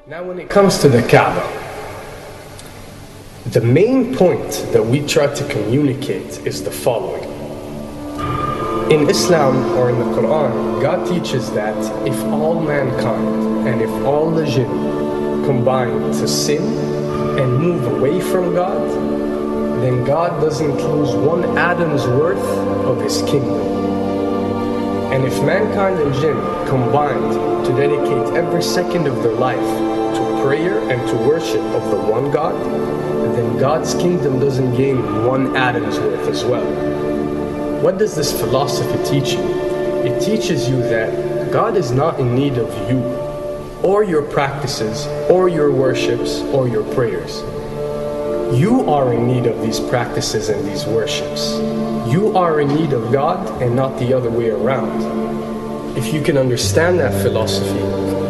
Now when it comes to the Kaaba, the main point that we try to communicate is the following. In Islam or in the Quran, God teaches that if all mankind and if all the jinn combine to sin and move away from God, then God doesn't lose one atom's worth of His kingdom. And if mankind and jinn combined to dedicate every second of their life to prayer and to worship of the one God, then God's kingdom doesn't gain one atom's worth as well. What does this philosophy teach you? It teaches you that God is not in need of you, or your practices, or your worships, or your prayers. You are in need of these practices and these worships. You are in need of God and not the other way around. If you can understand that philosophy,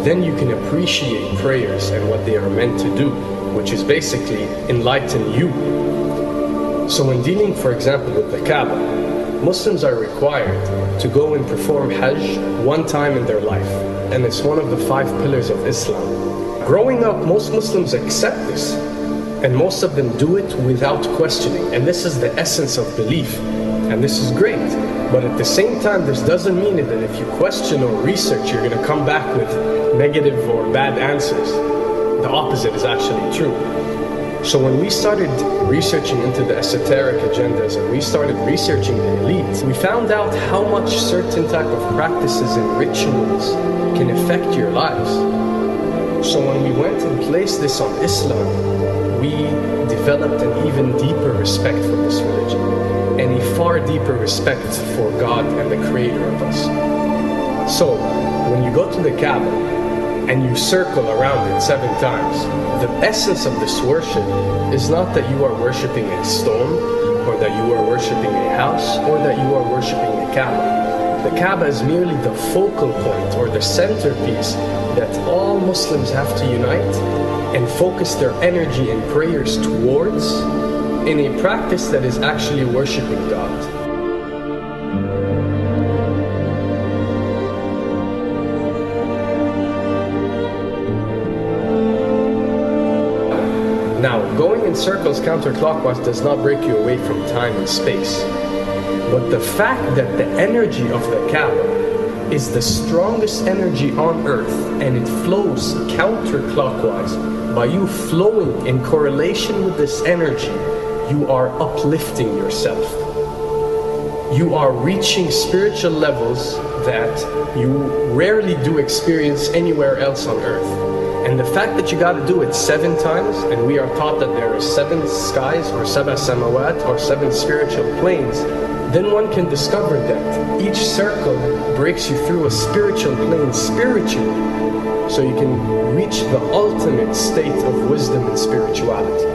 then you can appreciate prayers and what they are meant to do, which is basically enlighten you. So when dealing, for example, with the Kaaba, Muslims are required to go and perform Hajj one time in their life, and it's one of the 5 pillars of Islam. Growing up, most Muslims accept this, and most of them do it without questioning, and this is the essence of belief, and this is great. But at the same time, this doesn't mean that if you question or research, you're going to come back with negative or bad answers. The opposite is actually true. So when we started researching into the esoteric agendas and we started researching the elite, we found out how much certain type of practices and rituals can affect your lives. So when we went and placed this on Islam, we developed an even deeper respect for this religion and a far deeper respect for God and the creator of us. So when you go to the Kaaba and you circle around it 7 times, the essence of this worship is not that you are worshipping a stone, or that you are worshipping a house, or that you are worshipping a Kaaba. The Kaaba is merely the focal point or the centerpiece that all Muslims have to unite and focus their energy and prayers towards in a practice that is actually worshipping God. Now, going in circles counterclockwise does not break you away from time and space. But the fact that the energy of the Kaaba is the strongest energy on earth and it flows counterclockwise, by you flowing in correlation with this energy, you are uplifting yourself. You are reaching spiritual levels that you rarely do experience anywhere else on earth. And the fact that you got to do it 7 times, and we are taught that there are 7 skies, or 7 samawat, or 7 spiritual planes, then one can discover that each circle breaks you through a spiritual plane spiritually, so you can reach the ultimate state of wisdom and spirituality.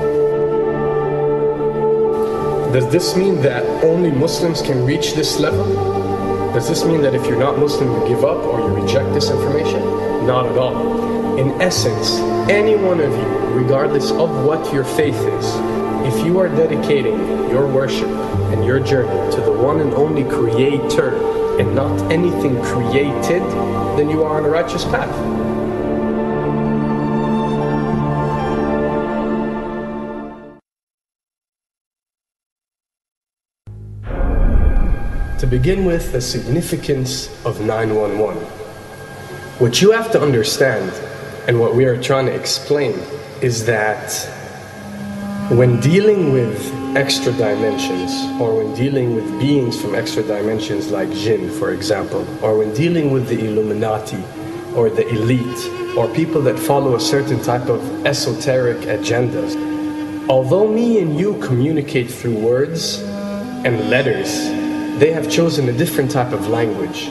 Does this mean that only Muslims can reach this level? Does this mean that if you're not Muslim, you give up or you reject this information? Not at all. In essence, any one of you, regardless of what your faith is, if you are dedicating your worship and your journey to the one and only Creator and not anything created, then you are on a righteous path. To begin with, the significance of 911. What you have to understand, and what we are trying to explain, is that when dealing with extra dimensions, or when dealing with beings from extra dimensions like jinn, for example, or when dealing with the Illuminati, or the elite, or people that follow a certain type of esoteric agendas, although me and you communicate through words and letters, they have chosen a different type of language.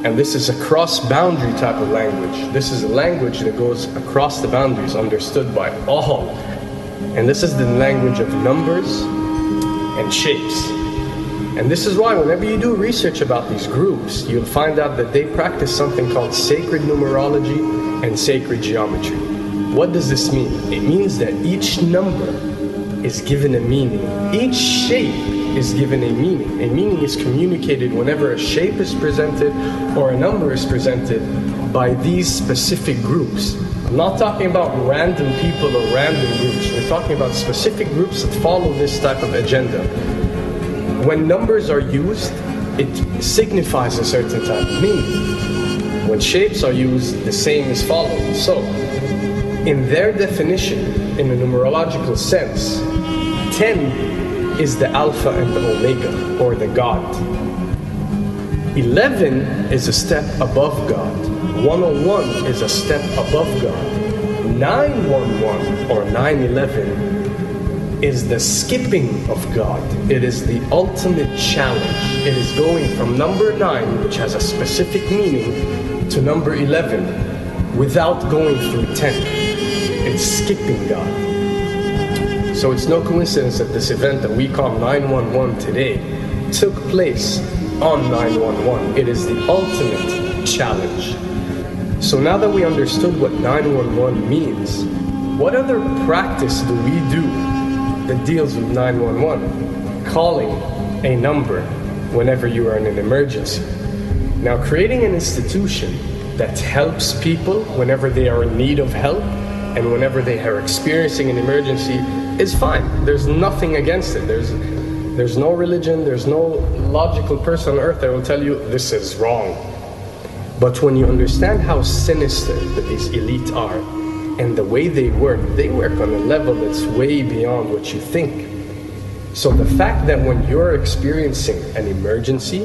And this is a cross-boundary type of language. This is a language that goes across the boundaries, understood by all. And this is the language of numbers and shapes. And this is why whenever you do research about these groups, you'll find out that they practice something called sacred numerology and sacred geometry. What does this mean? It means that each number is given a meaning. Each shape is given a meaning. A meaning is communicated whenever a shape is presented or a number is presented by these specific groups. I'm not talking about random people or random groups. We're talking about specific groups that follow this type of agenda. When numbers are used, it signifies a certain type of meaning. When shapes are used, the same is followed. So, in their definition, in a numerological sense, 10 is the Alpha and the Omega, or the God. 11 is a step above God. 101 is a step above God. 911 or 911 is the skipping of God. It is the ultimate challenge. It is going from number 9, which has a specific meaning, to number 11 without going through 10. It's skipping God. So it's no coincidence that this event that we call 911 today took place on 911. It is the ultimate challenge. So now that we understood what 911 means, what other practice do we do that deals with 911? Calling a number whenever you are in an emergency. Now, creating an institution that helps people whenever they are in need of help and whenever they are experiencing an emergency is fine. There's nothing against it. There's no religion, there's no logical person on earth that will tell you this is wrong. But when you understand how sinister that these elite are and the way they work on a level that's way beyond what you think. So the fact that when you're experiencing an emergency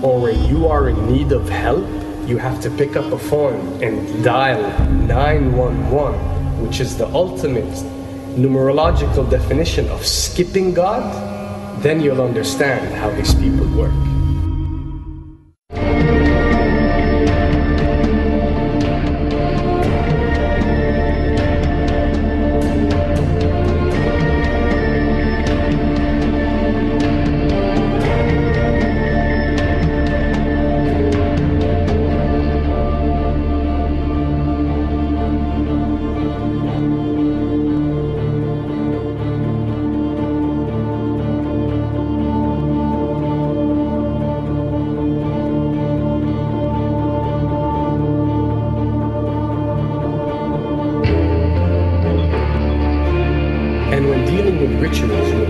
or when you are in need of help, you have to pick up a phone and dial 911, which is the ultimate numerological definition of skipping God, then you'll understand how these people work.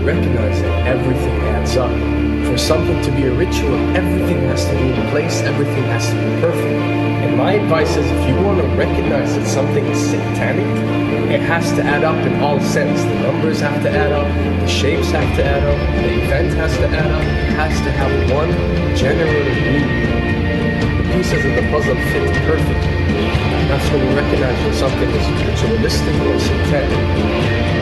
Recognize that everything adds up. For something to be a ritual, everything has to be in place, everything has to be perfect. And my advice is, if you want to recognize that something is satanic, it has to add up in all sense. The numbers have to add up, the shapes have to add up, the event has to add up, it has to have one general meaning. The pieces of the puzzle fit perfectly. That's when you recognize when something is ritualistic or satanic.